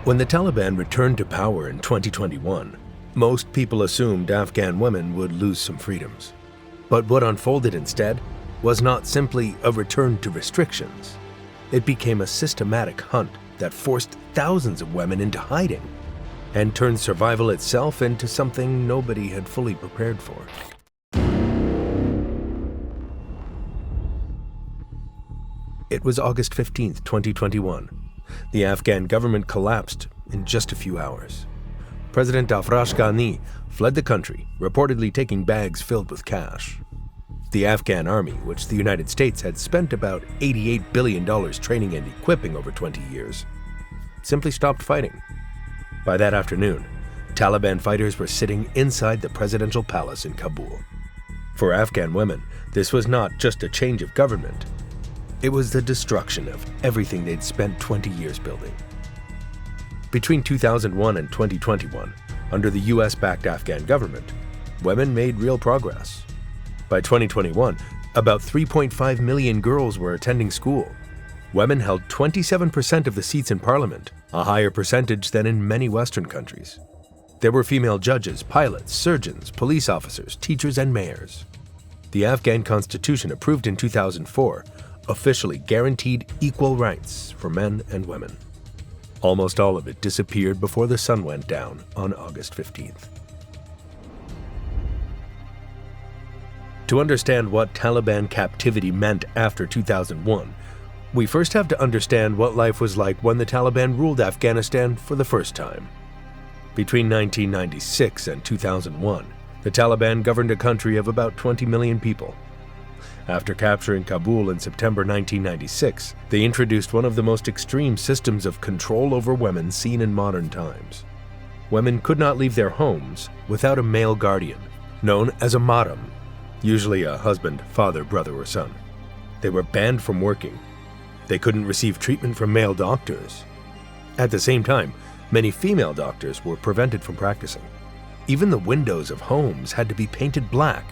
When the Taliban returned to power in 2021, most people assumed Afghan women would lose some freedoms. But what unfolded instead was not simply a return to restrictions. It became a systematic hunt that forced thousands of women into hiding and turned survival itself into something nobody had fully prepared for. It was August 15th, 2021. The Afghan government collapsed in just a few hours. President Ghani fled the country, reportedly taking bags filled with cash. The Afghan army, which the United States had spent about $88 billion training and equipping over 20 years, simply stopped fighting. By that afternoon, Taliban fighters were sitting inside the presidential palace in Kabul. For Afghan women, this was not just a change of government. It was the destruction of everything they'd spent 20 years building. Between 2001 and 2021, under the US-backed Afghan government, women made real progress. By 2021, about 3.5 million girls were attending school. Women held 27% of the seats in parliament, a higher percentage than in many Western countries. There were female judges, pilots, surgeons, police officers, teachers, and mayors. The Afghan constitution, approved in 2004, officially guaranteed equal rights for men and women. Almost all of it disappeared before the sun went down on August 15th. To understand what Taliban captivity meant after 2001, we first have to understand what life was like when the Taliban ruled Afghanistan for the first time. Between 1996 and 2001, the Taliban governed a country of about 20 million people. After capturing Kabul in September 1996, they introduced one of the most extreme systems of control over women seen in modern times. Women could not leave their homes without a male guardian, known as a mahram, usually a husband, father, brother, or son. They were banned from working. They couldn't receive treatment from male doctors. At the same time, many female doctors were prevented from practicing. Even the windows of homes had to be painted black,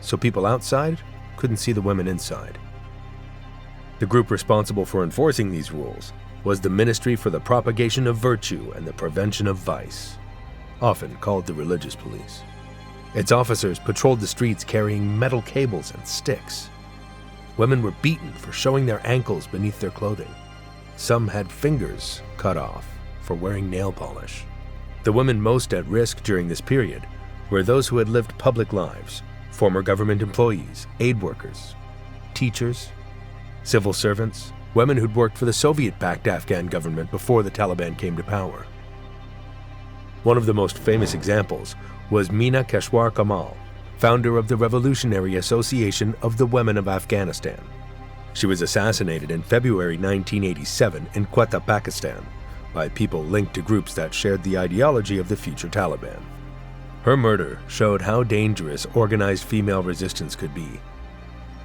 so people outside couldn't see the women inside. The group responsible for enforcing these rules was the Ministry for the Propagation of Virtue and the Prevention of Vice, often called the Religious Police. Its officers patrolled the streets carrying metal cables and sticks. Women were beaten for showing their ankles beneath their clothing. Some had fingers cut off for wearing nail polish. The women most at risk during this period were those who had lived public lives: former government employees, aid workers, teachers, civil servants, women who'd worked for the Soviet-backed Afghan government before the Taliban came to power. One of the most famous examples was Mina Keshwar Kamal, founder of the Revolutionary Association of the Women of Afghanistan. She was assassinated in February 1987 in Quetta, Pakistan, by people linked to groups that shared the ideology of the future Taliban. Her murder showed how dangerous organized female resistance could be.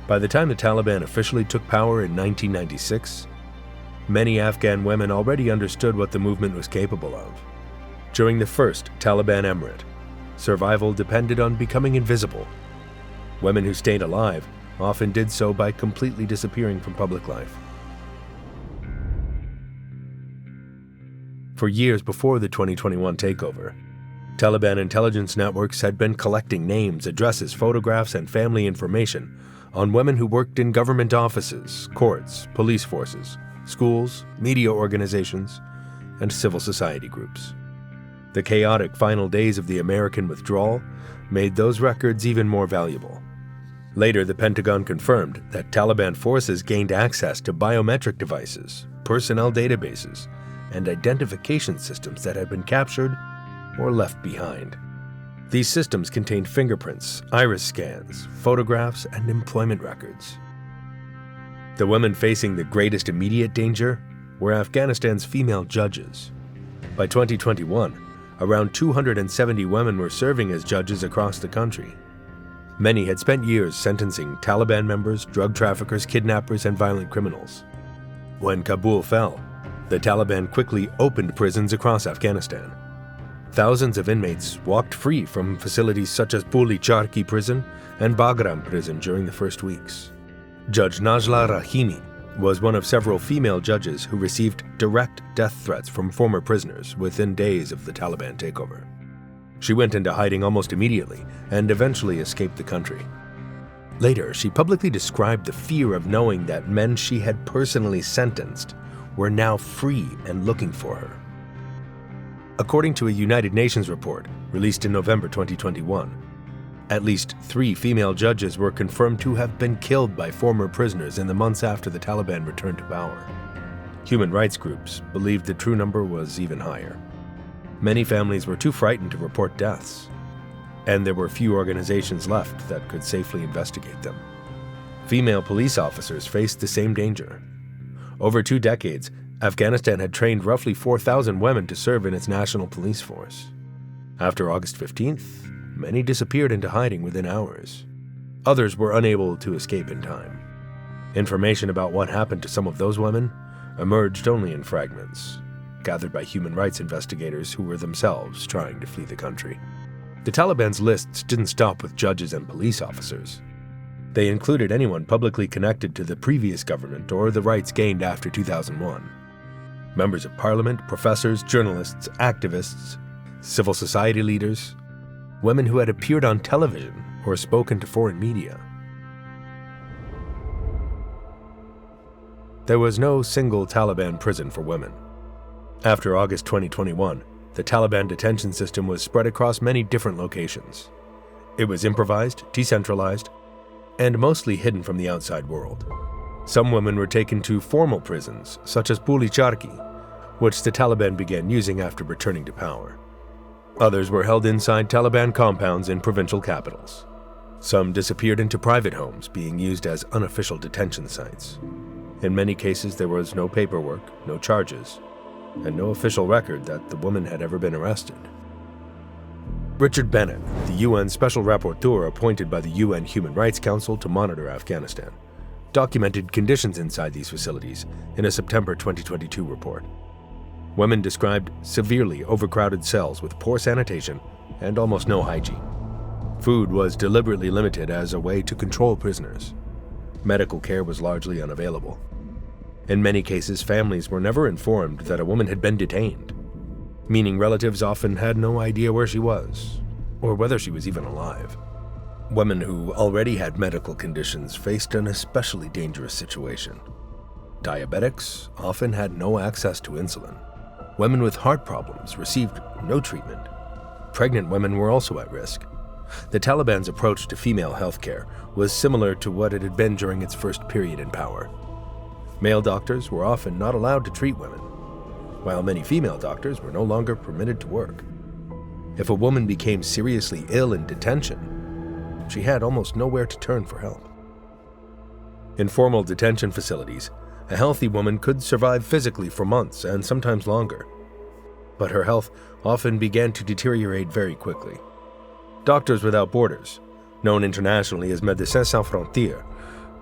By the time the Taliban officially took power in 1996, many Afghan women already understood what the movement was capable of. During the first Taliban emirate, survival depended on becoming invisible. Women who stayed alive often did so by completely disappearing from public life. For years before the 2021 takeover, Taliban intelligence networks had been collecting names, addresses, photographs, and family information on women who worked in government offices, courts, police forces, schools, media organizations, and civil society groups. The chaotic final days of the American withdrawal made those records even more valuable. Later, the Pentagon confirmed that Taliban forces gained access to biometric devices, personnel databases, and identification systems that had been captured or left behind. These systems contained fingerprints, iris scans, photographs, and employment records. The women facing the greatest immediate danger were Afghanistan's female judges. By 2021, around 270 women were serving as judges across the country. Many had spent years sentencing Taliban members, drug traffickers, kidnappers, and violent criminals. When Kabul fell, the Taliban quickly opened prisons across Afghanistan. Thousands of inmates walked free from facilities such as Puli Charki prison and Bagram prison during the first weeks. Judge Najla Rahimi was one of several female judges who received direct death threats from former prisoners within days of the Taliban takeover. She went into hiding almost immediately and eventually escaped the country. Later, she publicly described the fear of knowing that men she had personally sentenced were now free and looking for her. According to a United Nations report released in November 2021, at least 3 female judges were confirmed to have been killed by former prisoners in the months after the Taliban returned to power. Human rights groups believed the true number was even higher. Many families were too frightened to report deaths, and there were few organizations left that could safely investigate them. Female police officers faced the same danger. Over 2 decades, Afghanistan had trained roughly 4,000 women to serve in its national police force. After August 15th, many disappeared into hiding within hours. Others were unable to escape in time. Information about what happened to some of those women emerged only in fragments, gathered by human rights investigators who were themselves trying to flee the country. The Taliban's lists didn't stop with judges and police officers. They included anyone publicly connected to the previous government or the rights gained after 2001. Members of parliament, professors, journalists, activists, civil society leaders, women who had appeared on television or spoken to foreign media. There was no single Taliban prison for women. After August 2021, the Taliban detention system was spread across many different locations. It was improvised, decentralized, and mostly hidden from the outside world. Some women were taken to formal prisons, such as Pulicharki, which the Taliban began using after returning to power. Others were held inside Taliban compounds in provincial capitals. Some disappeared into private homes, being used as unofficial detention sites. In many cases, there was no paperwork, no charges, and no official record that the woman had ever been arrested. Richard Bennett, the UN Special Rapporteur appointed by the UN Human Rights Council to monitor Afghanistan, documented conditions inside these facilities in a September 2022 report. Women described severely overcrowded cells with poor sanitation and almost no hygiene. Food was deliberately limited as a way to control prisoners. Medical care was largely unavailable. In many cases, families were never informed that a woman had been detained, meaning relatives often had no idea where she was, or whether she was even alive. Women who already had medical conditions faced an especially dangerous situation. Diabetics often had no access to insulin. Women with heart problems received no treatment. Pregnant women were also at risk. The Taliban's approach to female healthcare was similar to what it had been during its first period in power. Male doctors were often not allowed to treat women, while many female doctors were no longer permitted to work. If a woman became seriously ill in detention, she had almost nowhere to turn for help. In formal detention facilities, a healthy woman could survive physically for months and sometimes longer, but her health often began to deteriorate very quickly. Doctors Without Borders, known internationally as Médecins Sans Frontières,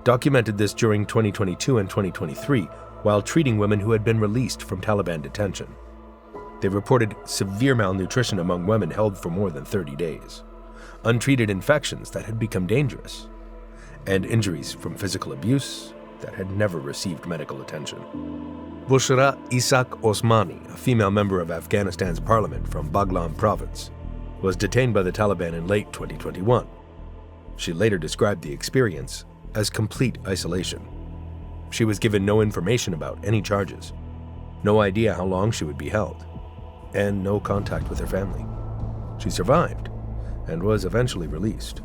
documented this during 2022 and 2023 while treating women who had been released from Taliban detention. They reported severe malnutrition among women held for more than 30 days, untreated infections that had become dangerous, and injuries from physical abuse that had never received medical attention. Bushra Ishaq Osmani, a female member of Afghanistan's parliament from Baghlan province, was detained by the Taliban in late 2021. She later described the experience as complete isolation. She was given no information about any charges, no idea how long she would be held, and no contact with her family. She survived and was eventually released.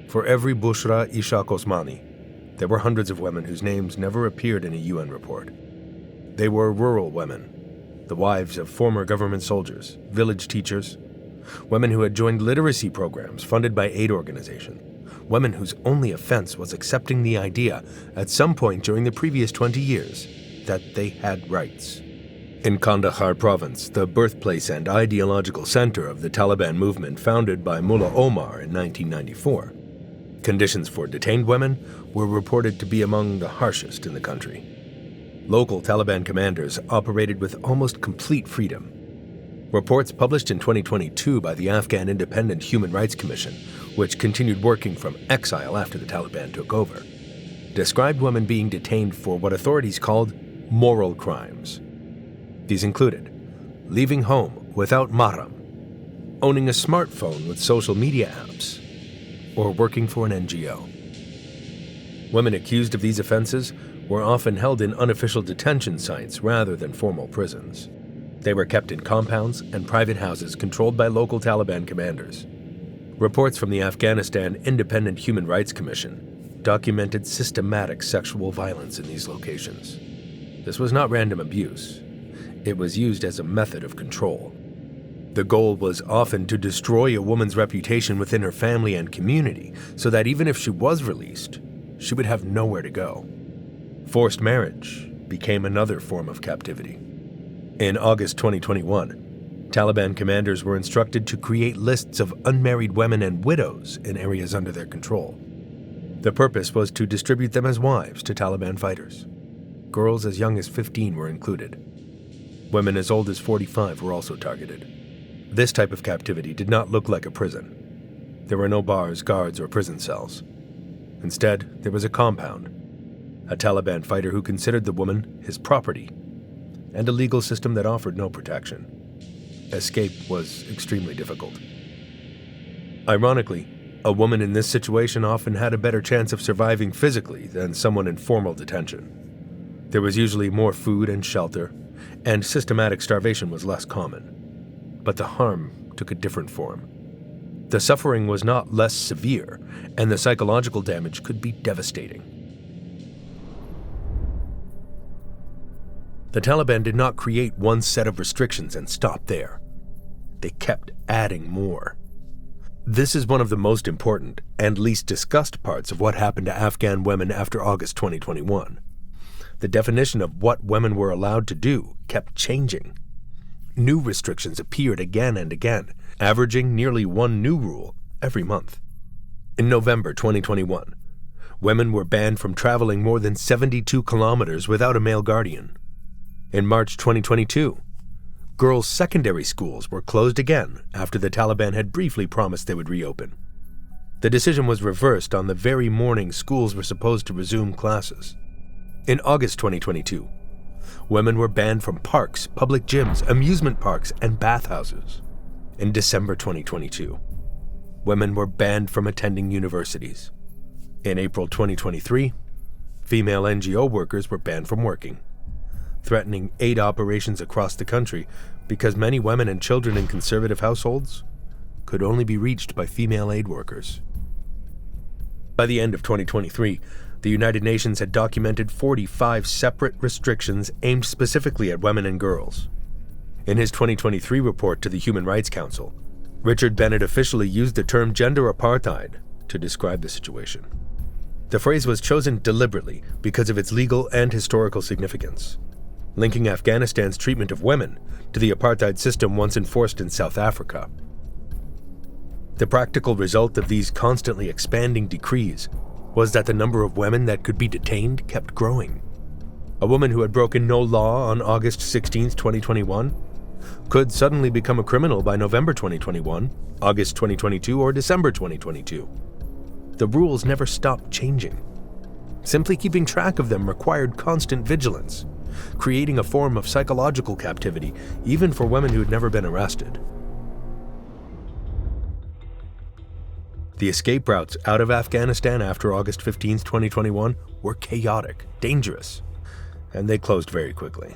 For every Bushra Ishaq Osmani, there were hundreds of women whose names never appeared in a UN report. They were rural women, the wives of former government soldiers, village teachers, women who had joined literacy programs funded by aid organizations, women whose only offense was accepting the idea at some point during the previous 20 years that they had rights. In Kandahar province, the birthplace and ideological center of the Taliban movement founded by Mullah Omar in 1994, conditions for detained women were reported to be among the harshest in the country. Local Taliban commanders operated with almost complete freedom. Reports published in 2022 by the Afghan Independent Human Rights Commission, which continued working from exile after the Taliban took over, described women being detained for what authorities called moral crimes. These included leaving home without mahram, owning a smartphone with social media apps, or working for an NGO. Women accused of these offenses were often held in unofficial detention sites rather than formal prisons. They were kept in compounds and private houses controlled by local Taliban commanders. Reports from the Afghanistan Independent Human Rights Commission documented systematic sexual violence in these locations. This was not random abuse. It was used as a method of control. The goal was often to destroy a woman's reputation within her family and community so that even if she was released, she would have nowhere to go. Forced marriage became another form of captivity. In August 2021, Taliban commanders were instructed to create lists of unmarried women and widows in areas under their control. The purpose was to distribute them as wives to Taliban fighters. Girls as young as 15 were included. Women as old as 45 were also targeted. This type of captivity did not look like a prison. There were no bars, guards, or prison cells. Instead, there was a compound, a Taliban fighter who considered the woman his property, and a legal system that offered no protection. Escape was extremely difficult. Ironically, a woman in this situation often had a better chance of surviving physically than someone in formal detention. There was usually more food and shelter, and systematic starvation was less common. But the harm took a different form. The suffering was not less severe, and the psychological damage could be devastating. The Taliban did not create one set of restrictions and stop there. They kept adding more. This is one of the most important and least discussed parts of what happened to Afghan women after August 2021. The definition of what women were allowed to do kept changing. New restrictions appeared again and again, averaging nearly one new rule every month. In November 2021, women were banned from traveling more than 72 kilometers without a male guardian. In March 2022, girls' secondary schools were closed again after the Taliban had briefly promised they would reopen. The decision was reversed on the very morning schools were supposed to resume classes. In August 2022, women were banned from parks, public gyms, amusement parks, and bathhouses. In December 2022, women were banned from attending universities. In April 2023, female NGO workers were banned from working, threatening aid operations across the country because many women and children in conservative households could only be reached by female aid workers. By the end of 2023, the United Nations had documented 45 separate restrictions aimed specifically at women and girls. In his 2023 report to the Human Rights Council, Richard Bennett officially used the term gender apartheid to describe the situation. The phrase was chosen deliberately because of its legal and historical significance, linking Afghanistan's treatment of women to the apartheid system once enforced in South Africa. The practical result of these constantly expanding decrees was that the number of women that could be detained kept growing. A woman who had broken no law on August 16, 2021, could suddenly become a criminal by November 2021, August 2022, or December 2022. The rules never stopped changing. Simply keeping track of them required constant vigilance, creating a form of psychological captivity even for women who had never been arrested. The escape routes out of Afghanistan after August 15, 2021 were chaotic, dangerous, and they closed very quickly.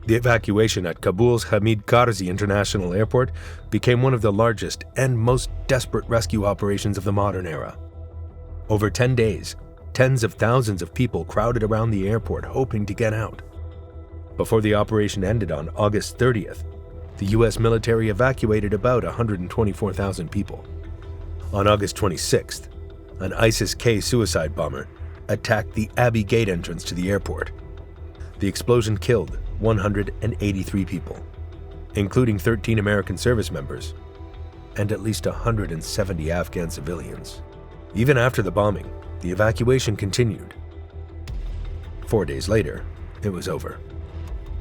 The evacuation at Kabul's Hamid Karzai International Airport became one of the largest and most desperate rescue operations of the modern era. Over 10 days, tens of thousands of people crowded around the airport hoping to get out. Before the operation ended on August 30th, the U.S. military evacuated about 124,000 people. On August 26th, an ISIS-K suicide bomber attacked the Abbey Gate entrance to the airport. The explosion killed 183 people, including 13 American service members and at least 170 Afghan civilians. Even after the bombing, the evacuation continued. 4 days later, it was over.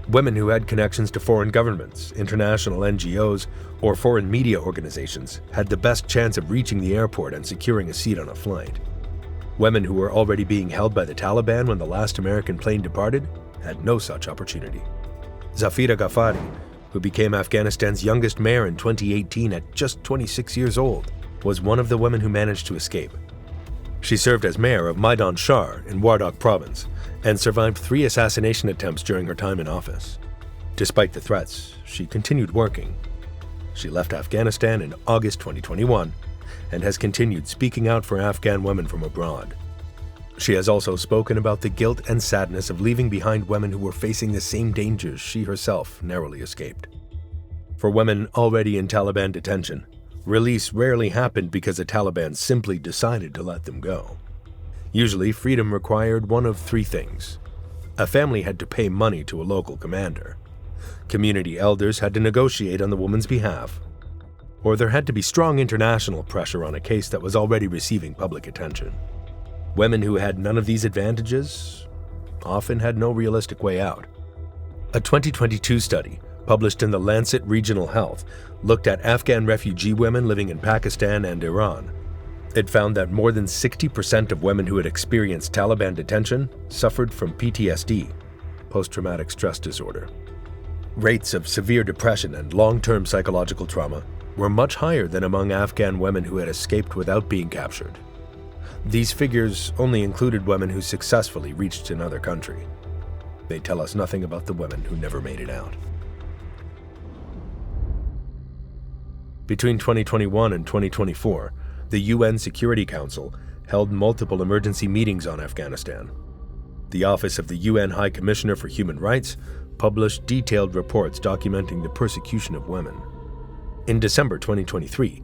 Women who had connections to foreign governments, international NGOs, or foreign media organizations had the best chance of reaching the airport and securing a seat on a flight. Women who were already being held by the Taliban when the last American plane departed had no such opportunity. Zafira Ghaffari, who became Afghanistan's youngest mayor in 2018 at just 26 years old, was one of the women who managed to escape. She served as mayor of Maidan Shar in Wardak province and survived 3 assassination attempts during her time in office. Despite the threats, she continued working. She left Afghanistan in August 2021 and has continued speaking out for Afghan women from abroad. She has also spoken about the guilt and sadness of leaving behind women who were facing the same dangers she herself narrowly escaped. For women already in Taliban detention, release rarely happened because the Taliban simply decided to let them go. Usually, freedom required one of 3 things. A family had to pay money to a local commander. Community elders had to negotiate on the woman's behalf. Or there had to be strong international pressure on a case that was already receiving public attention. Women who had none of these advantages often had no realistic way out. A 2022 study, published in the Lancet Regional Health, looked at Afghan refugee women living in Pakistan and Iran. It found that more than 60% of women who had experienced Taliban detention suffered from PTSD, post-traumatic stress disorder. Rates of severe depression and long-term psychological trauma were much higher than among Afghan women who had escaped without being captured. These figures only included women who successfully reached another country. They tell us nothing about the women who never made it out. Between 2021 and 2024, the UN Security Council held multiple emergency meetings on Afghanistan. The Office of the UN High Commissioner for Human Rights published detailed reports documenting the persecution of women. In December 2023,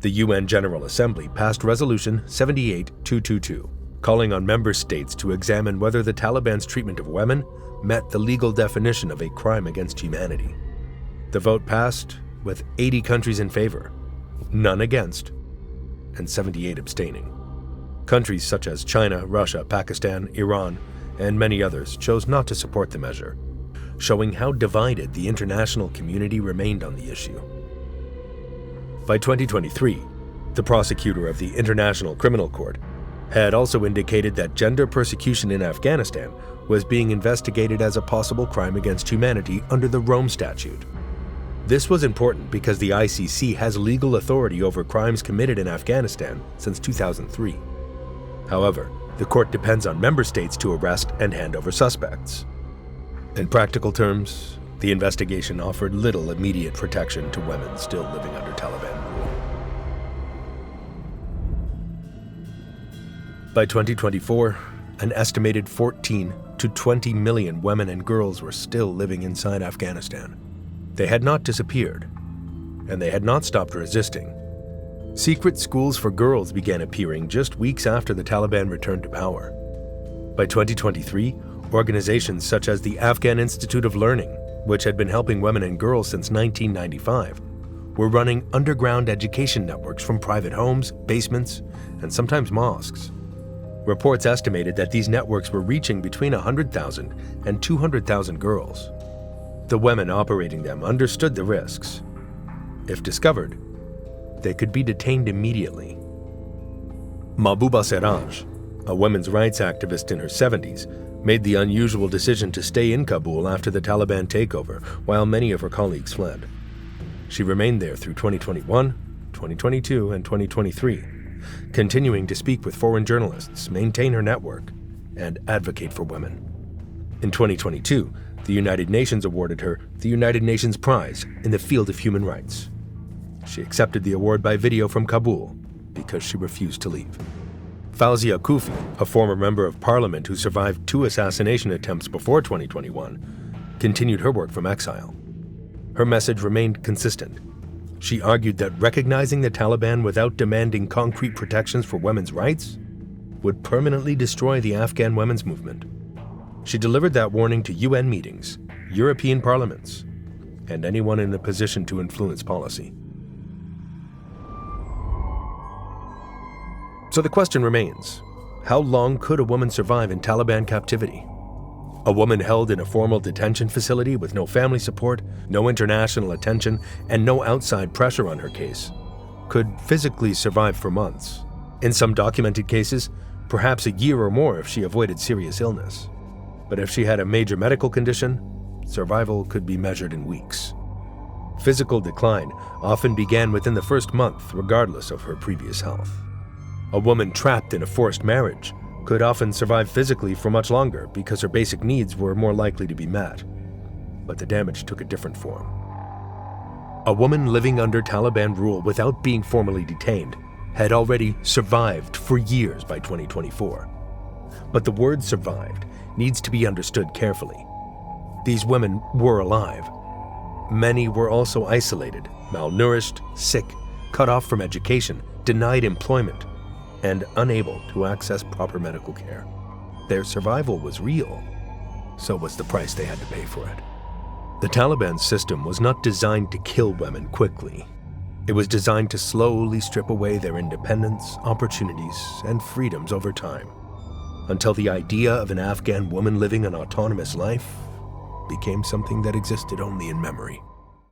the UN General Assembly passed Resolution 78-222, calling on member states to examine whether the Taliban's treatment of women met the legal definition of a crime against humanity. The vote passed with 80 countries in favor, none against, and 78 abstaining. Countries such as China, Russia, Pakistan, Iran, and many others chose not to support the measure, showing how divided the international community remained on the issue. By 2023, the prosecutor of the International Criminal Court had also indicated that gender persecution in Afghanistan was being investigated as a possible crime against humanity under the Rome Statute. This was important because the ICC has legal authority over crimes committed in Afghanistan since 2003. However, the court depends on member states to arrest and hand over suspects. In practical terms, the investigation offered little immediate protection to women still living under Taliban rule. By 2024, an estimated 14 to 20 million women and girls were still living inside Afghanistan. They had not disappeared, and they had not stopped resisting. Secret schools for girls began appearing just weeks after the Taliban returned to power. By 2023, organizations such as the Afghan Institute of Learning, which had been helping women and girls since 1995, were running underground education networks from private homes, basements, and sometimes mosques. Reports estimated that these networks were reaching between 100,000 and 200,000 girls. The women operating them understood the risks. If discovered, they could be detained immediately. Mahbouba Siraj, a women's rights activist in her 70s, made the unusual decision to stay in Kabul after the Taliban takeover, while many of her colleagues fled. She remained there through 2021, 2022, and 2023, continuing to speak with foreign journalists, maintain her network, and advocate for women. In 2022, the United Nations awarded her the United Nations Prize in the field of human rights. She accepted the award by video from Kabul because she refused to leave. Fawzia Koofi, a former member of parliament who survived 2 assassination attempts before 2021, continued her work from exile. Her message remained consistent. She argued that recognizing the Taliban without demanding concrete protections for women's rights would permanently destroy the Afghan women's movement. She delivered that warning to UN meetings, European parliaments, and anyone in a position to influence policy. So the question remains, how long could a woman survive in Taliban captivity? A woman held in a formal detention facility with no family support, no international attention, and no outside pressure on her case could physically survive for months. In some documented cases, perhaps a year or more if she avoided serious illness. But if she had a major medical condition, survival could be measured in weeks. Physical decline often began within the first month, regardless of her previous health. A woman trapped in a forced marriage could often survive physically for much longer because her basic needs were more likely to be met. But the damage took a different form. A woman living under Taliban rule without being formally detained had already survived for years by 2024. But the word survived needs to be understood carefully. These women were alive. Many were also isolated, malnourished, sick, cut off from education, denied employment, and unable to access proper medical care. Their survival was real. So was the price they had to pay for it. The Taliban system was not designed to kill women quickly. It was designed to slowly strip away their independence, opportunities, and freedoms over time, until the idea of an Afghan woman living an autonomous life became something that existed only in memory.